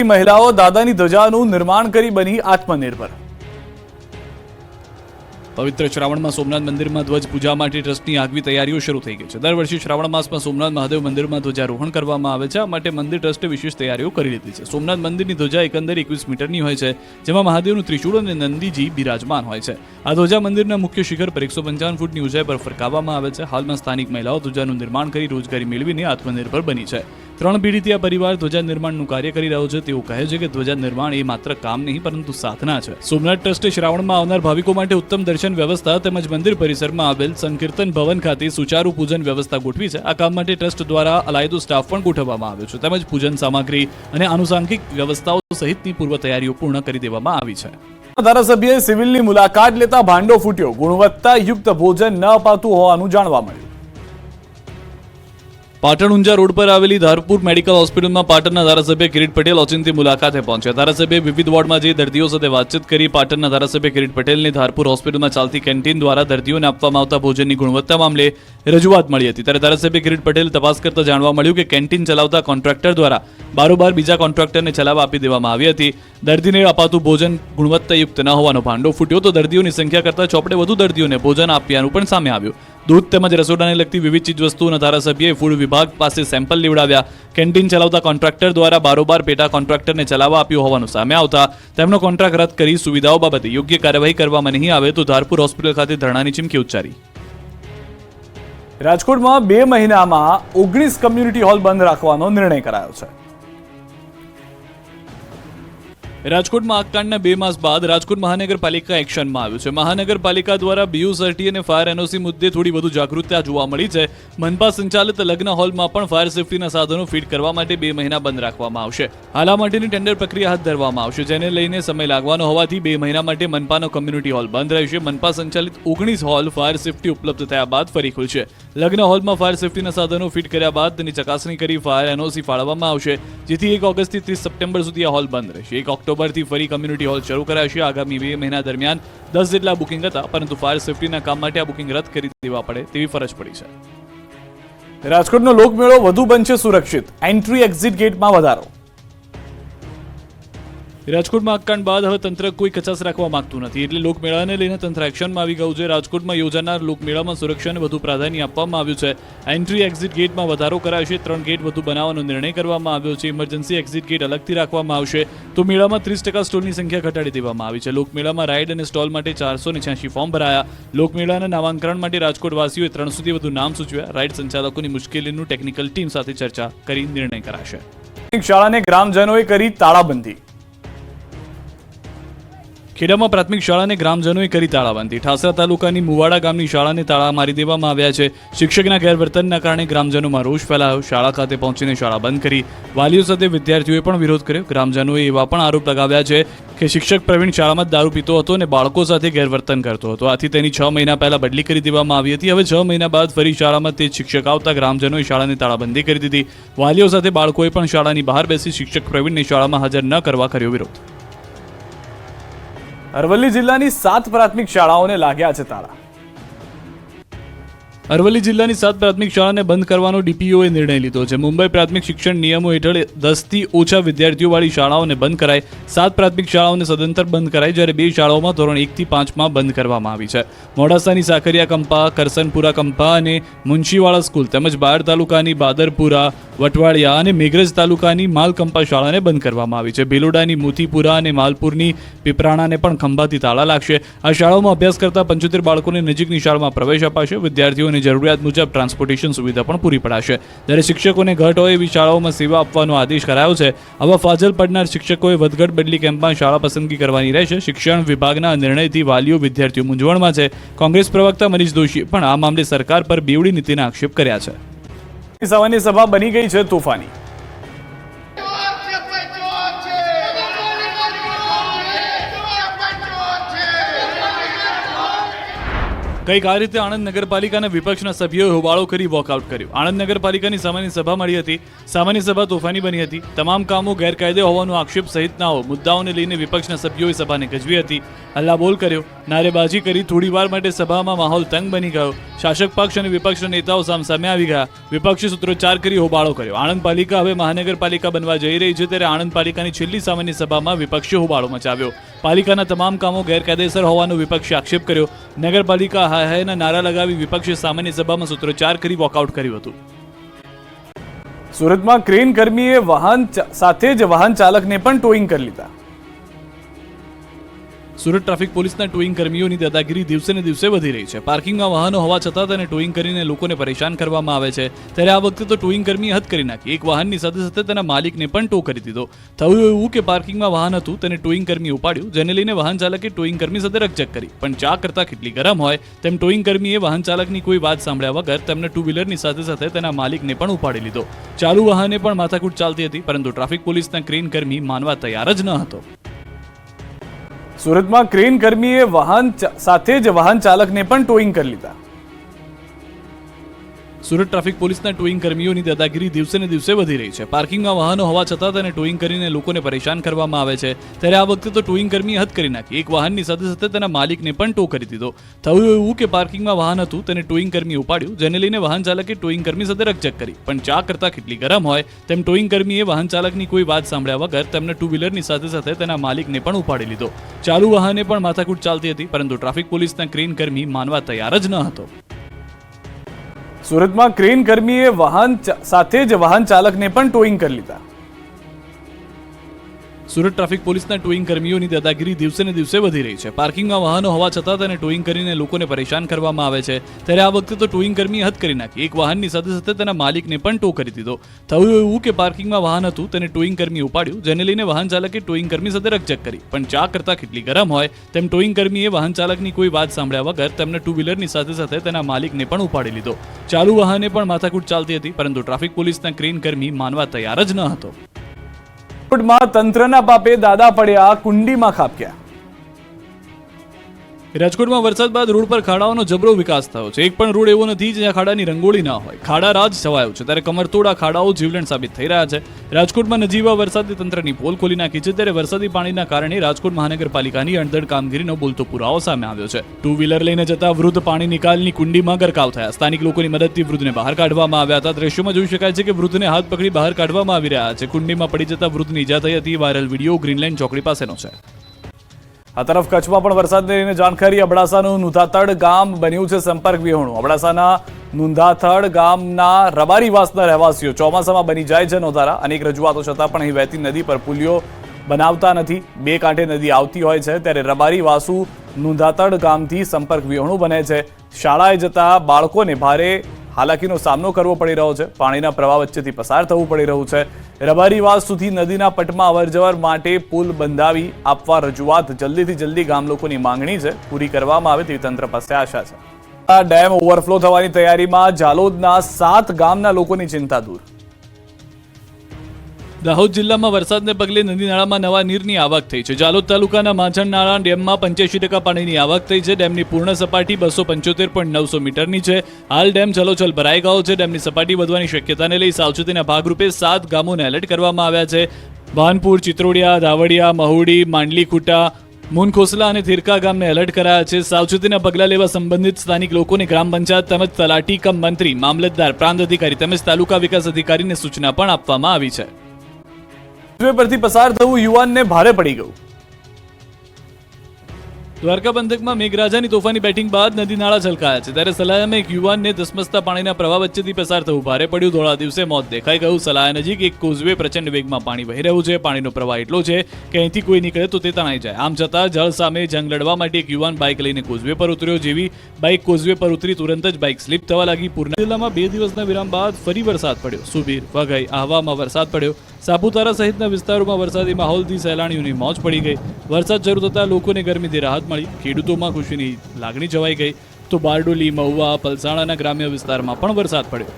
મહિલાઓ દાદાની ધજાનું નિર્માણ કરી બની આત્મનિર્ભર। પવિત્ર શ્રાવણ માં સોમનાથ મંદિરમાં ધ્વજ પૂજા માટે ટ્રસ્ટની આગવી તૈયારીઓ શરૂ થઈ ગઈ છે। દર વર્ષે શ્રાવણ માસમાં સોમનાથ મહાદેવ મંદિરમાં ધ્વજારોહણ કરવામાં આવે છે। આ માટે મંદિર ટ્રસ્ટે વિશેષ તૈયારીઓ કરી લીધી છે। સોમનાથ મંદિરની ધ્વજા એકંદરે 21 મીટરની હોય છે, જેમાં મહાદેવનું ત્રિશૂળ અને નંદીજી બિરાજમાન હોય છે। આ ધ્વજા મંદિરના મુખ્ય શિખર પર 155 ફૂટની ઊંચાઈ પર ફરકાવવામાં આવે છે। હાલમાં સ્થાનિક મહિલાઓ ધ્વજાનું નિર્માણ કરી રોજગારી મેળવીને આત્મનિર્ભર બની છે। 3 પેઢીથી આ પરિવાર ધ્વજા નિર્માણનું કાર્ય કરી રહ્યો છે। તેઓ કહે છે કે ધ્વજા નિર્માણ એ માત્ર કામ નહીં પરંતુ સાધના છે। સોમનાથ ટ્રસ્ટે શ્રાવણમાં આવનાર ભાવિકો માટે ઉત્તમ દર્શન વ્યવસ્થા તેમજ મંદિર પરિસરમાં આવેલ સંકીર્તન ભવન ખાતે સુચારુ પૂજન વ્યવસ્થા ગોઠવી છે। આ કામ માટે ટ્રસ્ટ દ્વારા અલાયદો સ્ટાફ પણ ગોઠવવામાં આવ્યો છે તેમજ પૂજન સામગ્રી અને આનુષાંગિક વ્યવસ્થાઓ સહિતની પૂર્વ તૈયારીઓ પૂર્ણ કરી દેવામાં આવી છે। ધારાસભ્યએ સિવિલની મુલાકાત લેતા ભાંડો ફૂટ્યો। ગુણવત્તાયુક્ત ભોજન ન અપાતું હોવાનું જાણવા મળ્યું। પાટણ ઊંઝા રોડ પર આવેલી ધારપુર મેડિકલ હોસ્પિટલમાં પાટણના ધારાસભ્ય કિરીટ પટેલ ઓચિંતી મુલાકાતે પહોંચ્યા। ધારાસભ્યએ વિવિધ વોર્ડમાં જઈ દર્દીઓ સાથે વાતચીત કરી। પાટણના ધારાસભ્ય કિરીટ પટેલને ધારપુર હોસ્પિટલમાં ચાલતી કેન્ટીન દ્વારા દર્દીઓને આપવામાં આવતા ભોજનની ગુણવત્તા મામલે રજૂઆત મળી હતી। ત્યારે ધારાસભ્ય કિરીટ પટેલ તપાસ કરતા જાણવા મળ્યું કે કેન્ટીન ચલાવતા કોન્ટ્રાક્ટર દ્વારા બારોબાર બીજા કોન્ટ્રાક્ટરને ચલાવવા આપી દેવામાં આવી હતી। દર્દીને અપાતું ભોજન ગુણવત્તાયુક્ત ન હોવાનો ભાંડો ફૂટ્યો તો દર્દીઓની સંખ્યા કરતાં ચોપડે વધુ દર્દીઓને ભોજન આપ્યાનું પણ સામે આવ્યું। દૂધ તેમજ રસોડાને લગતી વિવિધ ચીજવસ્તુઓના ધારાસભ્યએ ફૂડ વિભાગ પાસે સેમ્પલ લેવડાવ્યા। કેન્ટીન ચલાવતા કોન્ટ્રાક્ટર દ્વારા બારોબાર પેટા કોન્ટ્રાક્ટરને ચલાવવા આપ્યું હોવાનું સામે આવતા તેમનો કોન્ટ્રાક્ટ રદ કરી સુવિધાઓ બાબતે યોગ્ય કાર્યવાહી કરવામાં નહીં આવે તો ધારપુર હોસ્પિટલ ખાતે ધરણાની ચીમકી ઉચ્ચારી। રાજકોટમાં 2 મહિનામાં 19 કમ્યુનિટી હોલ બંધ રાખવાનો નિર્ણય કરાયો છે। રાજકોટમાં આગકાંડના 2 માસ બાદ રાજકોટ મહાનગરપાલિકા એક્શનમાં આવ્યું છે। મહાનગરપાલિકા દ્વારા BUSRT અને ફાયર એનઓસી મુદ્દે થોડી વધુ જાગૃતતા જોવા મળી છે। મનપા સંચાલિત લગ્ન હોલમાં પણ ફાયર સેફટીના સાધનો ફિટ કરવા માટે 2 મહિના બંધ રાખવામાં આવશે। હાલ આ માટેની ટેન્ડર પ્રક્રિયા હાથ ધરવામાં આવશે, જેને લઈને સમય લાગવાનો હોવાથી 2 મહિના માટે મનપાનો કમ્યુનિટી હોલ બંધ રહેશે। મનપા સંચાલિત 19 હોલ ફાયર સેફટી ઉપલબ્ધ થયા બાદ ફરી ખુલશે। લગ્ન હોલમાં ફાયર સેફટીના સાધનો ફિટ કર્યા બાદ તેની ચકાસણી કરી ફાયર એનઓસી ફાળવવામાં આવશે, જેથી 1 ઓગસ્ટથી 30 સપ્ટેમ્બર સુધી આ હોલ બંધ રહેશે। 1 ઓક્ટોબરથી ફરી કમ્યુનિટી હોલ શરૂ કરાશે। આગામી 2 મહિના દરમિયાન 10 જેટલા બુકિંગ હતા, પરંતુ ફાયર સેફટીના કામ માટે આ બુકિંગ રદ કરી દેવા પડે તેવી ફરજ પડી છે। રાજકોટનો લોકમેળો વધુ બનશે સુરક્ષિત। એન્ટ્રી એક્ઝિટ ગેટમાં વધારો। રાજકોટમાં આગકાંડ બાદ હવે તંત્ર કોઈ કચાસ રાખવા માંગતું નથી, એટલે લોકમેળાને લઈને તંત્ર એક્શનમાં આવી ગયું છે। રાજકોટમાં યોજાનાર લોકમેળામાં સુરક્ષાને વધુ પ્રાધાન્ય આપવામાં આવ્યું છે। એન્ટ્રી એક્ઝિટ ગેટમાં વધારો કરાશે। 3 ગેટ વધુ બનાવવાનો નિર્ણય કરવામાં આવ્યો છે। ઇમરજન્સી એક્ઝિટ ગેટ અલગથી રાખવામાં આવશે, તો મેળામાં 30% સ્ટોલની સંખ્યા ઘટાડી દેવામાં આવી છે। લોકમેળામાં રાઇડ અને સ્ટોલ માટે 486 ફોર્મ ભરાયા। લોકમેળાના નામાંકન માટે રાજકોટવાસીઓએ 300થી વધુ નામ સૂચવ્યા। રાઇડ સંચાલકોની મુશ્કેલીનું ટેકનિકલ ટીમ સાથે ચર્ચા કરી નિર્ણય કરાશે। શાળાને ગ્રામજનોએ કરી તાળાબંધી। ખેડામાં પ્રાથમિક શાળાને ગ્રામજનોએ કરી તાળાબંધી। ઠાસરા તાલુકાની મુવાડા ગામની શાળાને તાળા મારી દેવામાં આવ્યા છે। શિક્ષકના ગેરવર્તનના કારણે ગ્રામજનોમાં રોષ ફેલાયો। શાળા ખાતે પહોંચીને શાળા બંધ કરી। વાલીઓ સાથે વિદ્યાર્થીઓએ પણ વિરોધ કર્યો। ગ્રામજનોએ એવા પણ આરોપ લગાવ્યા છે કે શિક્ષક પ્રવીણ શાળામાં દારૂ પીતો હતો અને બાળકો સાથે ગેરવર્તન કરતો હતો, આથી તેની 6 મહિના પહેલા બદલી કરી દેવામાં આવી હતી। હવે 6 મહિના બાદ ફરી શાળામાં તે શિક્ષક આવતા ગ્રામજનોએ શાળાને તાળાબંધી કરી દીધી। વાલીઓ સાથે બાળકોએ પણ શાળાની બહાર બેસી શિક્ષક પ્રવીણને શાળામાં હાજર ન કરવા કર્યો વિરોધ। અરવલ્લી જિલ્લાની 7 પ્રાથમિક શાળાઓને લાગ્યા છે તાળા। અરવલ્લી જિલ્લાની 7 પ્રાથમિક શાળાને બંધ કરવાનો ડીપીઓએ નિર્ણય લીધો છે। મુંબઈ પ્રાથમિક શિક્ષણ નિયમો હેઠળ 10થી ઓછા વિદ્યાર્થીઓવાળી શાળાઓને બંધ કરાઈ। 7 પ્રાથમિક શાળાઓને સદંતર બંધ કરાઈ, જ્યારે 2 શાળાઓમાં ધોરણ 1 થી 5માં બંધ કરવામાં આવી છે। મોડાસાની સાકરિયા કંપા, કરસનપુરા કંપા અને મુંશીવાળા સ્કૂલ તેમજ બાયડ તાલુકાની બાદરપુરા, વટવાડિયા અને મેઘરજ તાલુકાની માલકંપા શાળાને બંધ કરવામાં આવી છે। ભીલોડાની મોતીપુરા અને માલપુરની પીપરાણાને પણ ખંભાથી તાળા લાગશે। આ શાળાઓમાં અભ્યાસ કરતા 75 બાળકોને નજીકની શાળામાં પ્રવેશ અપાશે। વિદ્યાર્થીઓને જરૂરિયાત મુજબ ટ્રાન્સપોર્ટેશન સુવિધા પણ પૂરી પડાશે। જ્યારે શિક્ષકોને ઘટ હોય એવી શાળાઓમાં સેવા આપવાનો આદેશ કરાયો છે। આવા ફાજલ પડનાર શિક્ષકોએ વધઘટ બદલી કેમ્પમાં શાળા પસંદગી કરવાની રહેશે। શિક્ષણ વિભાગના નિર્ણયથી વાલીઓ વિદ્યાર્થીઓ મૂંઝવણમાં છે। કોંગ્રેસ પ્રવક્તા મનીષ દોશીએ પણ આ મામલે સરકાર પર બેવડી નીતિના આક્ષેપ કર્યા છે। સામાન્ય સભા બની ગઈ છે તોફાની। કંઈક આ રીતે આણંદ નગરપાલિકાના વિપક્ષના સભ્યોએ હોબાળો કરી વોકઆઉટ કર્યું. આણંદ નગરપાલિકાની સામાન્ય સભા મળી હતી. સામાન્ય સભા તોફાની બની હતી. તમામ કામો ગેરકાયદે હોવાનો આક્ષેપ સહિતના મુદ્દાઓને લઈને વિપક્ષના સભ્યોએ સભાને ગજવી હતી. હલ્લાબોલ કર્યો, નારેબાજી કરી. થોડીવાર માટે સભામાં માહોલ તંગ બની ગયો. શાસક પક્ષ અને વિપક્ષના નેતાઓ સામસામે આવી ગયા. વિપક્ષે સૂત્રોચ્ચાર કરી હોબાળો કર્યો. આણંદ પાલિકા હવે મહાનગરપાલિકા બનવા જઈ રહી છે, ત્યારે આણંદ પાલિકાની છેલ્લી સામાન્ય સભામાં વિપક્ષે હોબાળો મચાવ્યો. પાલિકાના તમામ કામો ગેરકાયદેસર હોવાનો વિપક્ષે આક્ષેપ કર્યો. નગરપાલિકા હાય હાયના નારા લગાવી વિપક્ષે સામાન્ય સભામાં સૂત્રોચ્ચાર કરી વોકઆઉટ કર્યું હતું. સુરતમાં ક્રેન કર્મીએ સાથે જ વાહન ચાલકને પણ ટોઈંગ કરી લીધા. સુરત ટ્રાફિક પોલીસના ટોઈંગ કર્મીઓની દાદાગીરી દિવસે ને દિવસે વધી રહી છે. પાર્કિંગમાં વાહનો હોવા છતાં તેને ટોઈંગ કરીને લોકોને પરેશાન કરવામાં આવે છે. ત્યારે આ વખતે તો ટોઈંગ કર્મીએ હદ કરી નાખી. એક વાહનની સાથે સાથે તેના માલિકને પણ ટો કરી દીધો. થયું એવું કે પાર્કિંગમાં વાહન હતું, તેને ટોઈંગ કર્મી ઉપાડ્યું, જેને લઈને વાહન ચાલકે ટોઈંગ કર્મી સાથે રકઝક કરી. પણ ચા કરતા કેટલી ગરમ હોય તેમ ટોઈંગ કર્મીએ વાહન ચાલકની કોઈ વાત સાંભળ્યા વગર તેમને ટુ વ્હીલરની સાથે સાથે તેના માલિકને પણ ઉપાડી લીધો. ચાલુ વાહને પણ માથાકૂટ ચાલતી હતી, પરંતુ ટ્રાફિક પોલીસના ક્રેન કર્મી માનવા તૈયાર જ ન હતો. સુરતમાં ક્રેન કર્મીએ સાથે જ વાહન ચાલકને પણ ટોઈંગ કરી લીધા. સુરત ટ્રાફિક પોલીસના ટોઈંગ કર્મીઓની દાદાગીરી દિવસે ને દિવસે વધી રહી છે. પાર્કિંગમાં વાહનો હોવા છતાં તેને ટોઈંગ કરીને લોકોને પરેશાન કરવામાં આવે છે. ત્યારે આ વખતે તો ટોઈંગ કર્મીએ હદ કરી નાખી. એક વાહનની સાથે સાથે તેના માલિકને પણ ટો કરી દીધો. થયું એવું કે પાર્કિંગમાં વાહન હતું, તેને ટોઈંગ કર્મી ઉપાડ્યું, જેને લઈને વાહન ચાલકે ટોઈંગ કર્મી સાથે રકઝક કરી. પણ ચા કરતા કેટલી ગરમ હોય તેમ ટોઈંગ કર્મીએ વાહન ચાલકની કોઈ વાત સાંભળ્યા વગર તેમને ટુ વ્હીલરની સાથે સાથે તેના માલિકને પણ ઉપાડી લીધો. ચાલુ વાહને પણ માથાકૂટ ચાલતી હતી, પરંતુ ટ્રાફિક પોલીસના ક્રેન કર્મી માનવા તૈયાર જ ન હતો. સુરતમાં ક્રેન કર્મીએ સાથે જ વાહન ચાલકને પણ ટોઈંગ કરી લીધા. સુરત ટ્રાફિક પોલીસના ટોઈંગ કર્મીઓની દાદાગીરી દિવસે ને દિવસે વધી રહી છે. પાર્કિંગમાં વાહનો હોવા છતાં તેને ટોઈંગ કરીને લોકોને પરેશાન કરવામાં આવે છે. ત્યારે આ વખતે તો ટોઈંગ કર્મીએ હદ કરી નાખી. એક વાહનની સાથે સાથે તેના માલિકને પણ ટો કરી દીધો. થયું એવું કે પાર્કિંગમાં વાહન હતું, તેને ટોઈંગ કર્મી ઉપાડ્યું, જેને લઈને વાહન ચાલકે ટોઈંગ કર્મી સાથે રકઝક કરી. પણ ચા કરતા કેટલી ગરમ હોય તેમ ટોઈંગ કર્મીએ વાહન ચાલકની કોઈ વાત સાંભળ્યા વગર તેમને ટુ વ્હીલરની સાથે સાથે તેના માલિકને પણ ઉપાડી લીધો. ચાલુ વાહને પણ માથાકૂટ ચાલતી હતી, પરંતુ ટ્રાફિક પોલીસના ક્રેન કર્મી માનવા તૈયાર જ ન હતો. રાજકોટમાં તંત્રના પાપે દાદા પડ્યા, કુંડીમાં ખાબક્યા. રાજકોટમાં વરસાદ બાદ રોડ પર ખાડાઓનો જબરો વિકાસ થયો છે. એક પણ રોડ એવો નથી જ્યાં ખાડાની રંગોળી ના હોય. ખાડા રાજ છવાયો છે, ત્યારે કમરતોડ આ ખાડાઓ જીવલેણ સાબિત થઈ રહ્યા છે. રાજકોટમાં નજીવા વરસાદે તંત્રની પોલ ખોલી નાખી છે, ત્યારે વરસાદી પાણીના કારણે રાજકોટ મહાનગરપાલિકાની અણધડ કામગીરીનો બોલતો પુરાવો સામે આવ્યો છે. ટુ વ્હીલર લઈને જતા વૃદ્ધ પાણી નિકાલની કુંડીમાં ગરકાવ થયા. સ્થાનિક લોકોની મદદથી વૃદ્ધને બહાર કાઢવામાં આવ્યા હતા. દ્રશ્યોમાં જોઈ શકાય છે કે વૃદ્ધને હાથ પકડી બહાર કાઢવામાં આવી રહ્યા છે. કુંડીમાં પડી જતા વૃદ્ધની ઈજા થઈ હતી. વાયરલ વિડીયો ગ્રીનલેન્ડ ચોકડી પાસેનો છે. આ તરફ કચ્છમાં પણ વરસાદને લઈને જાણકારી. અબડાસાનું નુંધાતડ ગામ બન્યું છે સંપર્ક વિહોણું. અબડાસાના નુંધાતડ ગામના રબારીવાસના રહેવાસીઓ ચોમાસામાં બની જાય છે નોધારા. અનેક રજૂઆતો છતાં પણ અહીં વહેતી નદી પર પુલિયો બનાવતા નથી. બે કાંઠે નદી આવતી હોય છે, ત્યારે રબારીવાસુ નુંધાતડ ગામથી સંપર્ક વિહોણું બને છે. શાળાએ જતા બાળકોને ભારે હાલાકીનો સામનો કરવો પડી રહ્યો છે. પાણીના પ્રવાહ વચ્ચેથી પસાર થવું પડી રહ્યું છે. રબારીવાસ સુધી નદીના પટમાં અવરજવર માટે પુલ બંધાવી આપવા રજૂઆત જલ્દીથી જલ્દી ગામ લોકોની માંગણી છે, પૂરી કરવામાં આવે તેવી તંત્ર પાસે આશા છે. આ ડેમ ઓવરફ્લો થવાની તૈયારીમાં. જાલોદના 7 ગામના લોકોની ચિંતા દૂર. દાહોદ જિલ્લામાં વરસાદને પગલે નદી નાળામાં નવા નીરની આવક થઈ છે. જાલોદ તાલુકાના માછણ નાળા ડેમમાં 85% પાણીની આવક થઈ છે. ડેમની પૂર્ણ સપાટી 275.900 મીટરની છે. હાલ ડેમ છલોછલ ભરાઈ ગયો છે. ડેમની સપાટી વધવાની શક્યતાને લઈ સાવચેતીના ભાગરૂપે 7 ગામોને એલર્ટ કરવામાં આવ્યા છે. ભાનપુર, ચિત્રોડિયા, ધાવડિયા, મહુડી, માંડલીખુટા, મુનખોસલા અને થીરકા ગામને એલર્ટ કરાયા છે. સાવચેતીના પગલાં લેવા સંબંધિત સ્થાનિક લોકોને ગ્રામ પંચાયત તેમજ તલાટી કમ મંત્રી, મામલતદાર, પ્રાંત અધિકારી તેમજ તાલુકા વિકાસ અધિકારીને સૂચના પણ આપવામાં આવી છે. હાઈવે પરથી પસાર થવું યુવાનને ભારે પડી ગયું. દ્વારકા પંથકમાં મેઘરાજાની તોફાની બેટિંગ બાદ નદી નાળા છલકાયા છે. ત્યારે સલાયામાં એક યુવાનને ધસમસતા પાણીના પ્રવાહ વચ્ચેથી પસાર થવું ભારે પડ્યું. ધોળા દિવસે મોત દેખાઈ ગયું. સલાયા નજીક એક કોઝવે પ્રચંડ વેગમાં પાણી વહી રહ્યું છે. પાણીનો પ્રવાહ એટલો છે કે અહીંથી કોઈ નીકળે તો તે તણાઈ જાય. આમ છતાં જળ સામે જંગ લડવા માટે એક યુવાન બાઇક લઈને કોઝવે પર ઉતર્યો. જેવી બાઇક કોઝવે પર ઉતરી તુરંત જ બાઇક સ્લીપ થવા લાગી. પૂર્ણા જિલ્લામાં 2 દિવસના વિરામ બાદ ફરી વરસાદ પડ્યો. સુબીર, વઘઈ, આહવામાં વરસાદ પડ્યો. સાપુતારા સહિતના વિસ્તારોમાં વરસાદી માહોલથી સહેલાણીઓની મોજ પડી ગઈ. વરસાદ શરૂ થતાં લોકોને ગરમીથી રાહત મળી. ખેડૂતોમાં ખુશીની લાગણી છવાઈ ગઈ. તો બારડોલી, મહુવા, પલસાણાના ગ્રામ્ય વિસ્તારમાં પણ વરસાદ પડ્યો.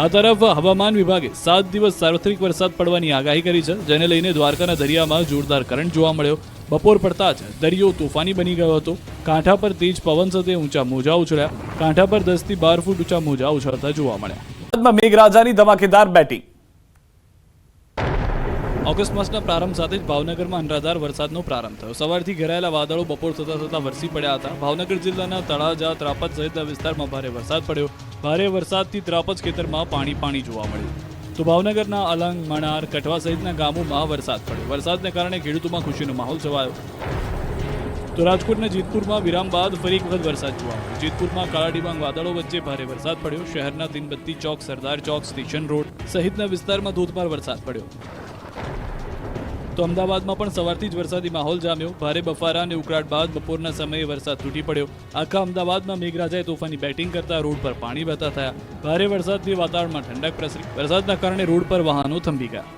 આ તરફ હવામાન વિભાગે 7 દિવસ સાર્વત્રિક વરસાદ પડવાની આગાહી કરી છે, જેને લઈને દ્વારકાના દરિયામાં જોરદાર કરંટ જોવા મળ્યો. બપોર પડતા જ દરિયો તોફાની બની ગયો હતો. કાંઠા પર તેજ પવન સાથે ઊંચા મોજા ઉછળ્યા. કાંઠા પર 10 થી 12 ફૂટ ઊંચા મોજા ઉછળતા જોવા મળ્યા. બાદમાં મેઘરાજાની ધમાકેદાર બેટિંગ. ઓગસ્ટ માસના પ્રારંભ સાથે જ ભાવનગરમાં અનરાધાર વરસાદનો પ્રારંભ થયો. સવારથી ઘેરાયેલા વાદળો બપોર થતા વરસી પડ્યા હતા. ભાવનગર જિલ્લાના તળાજા, ત્રાપજ સહિતના વિસ્તારમાં ભારે વરસાદ પડ્યો. ભારે વરસાદથી ત્રાપજ ખેતરમાં પાણી જોવા મળ્યું. તો ભાવનગરના અલંગ, મણાર, કઠવા સહિતના ગામોમાં વરસાદ પડ્યો. વરસાદને કારણે ખેડૂતોમાં ખુશીનો માહોલ છવાયો. તો રાજકોટના જેતપુરમાં વિરામ બાદ ફરી એક વખત વરસાદ જોવા મળ્યો. જેતપુરમાં કાળા ડિબાંગ વાદળો વચ્ચે ભારે વરસાદ પડ્યો. શહેરના તીનબત્તી ચોક, સરદાર ચોક, સ્ટેશન રોડ સહિતના વિસ્તારમાં ધોધમાર વરસાદ પડ્યો. તો અમદાવાદમાં પણ સવારથી જ વરસાદી માહોલ જામ્યો. ભારે બફારા અને ઉકળાટ બાદ બપોરના સમયે વરસાદ તૂટી પડ્યો. આખા અમદાવાદમાં મેઘરાજાએ તોફાની બેટિંગ કરતા રોડ પર પાણી વહેતા થયા. ભારે વરસાદથી વાતાવરણમાં ઠંડક પ્રસરી. વરસાદના કારણે રોડ પર વાહનો થંભી ગયા.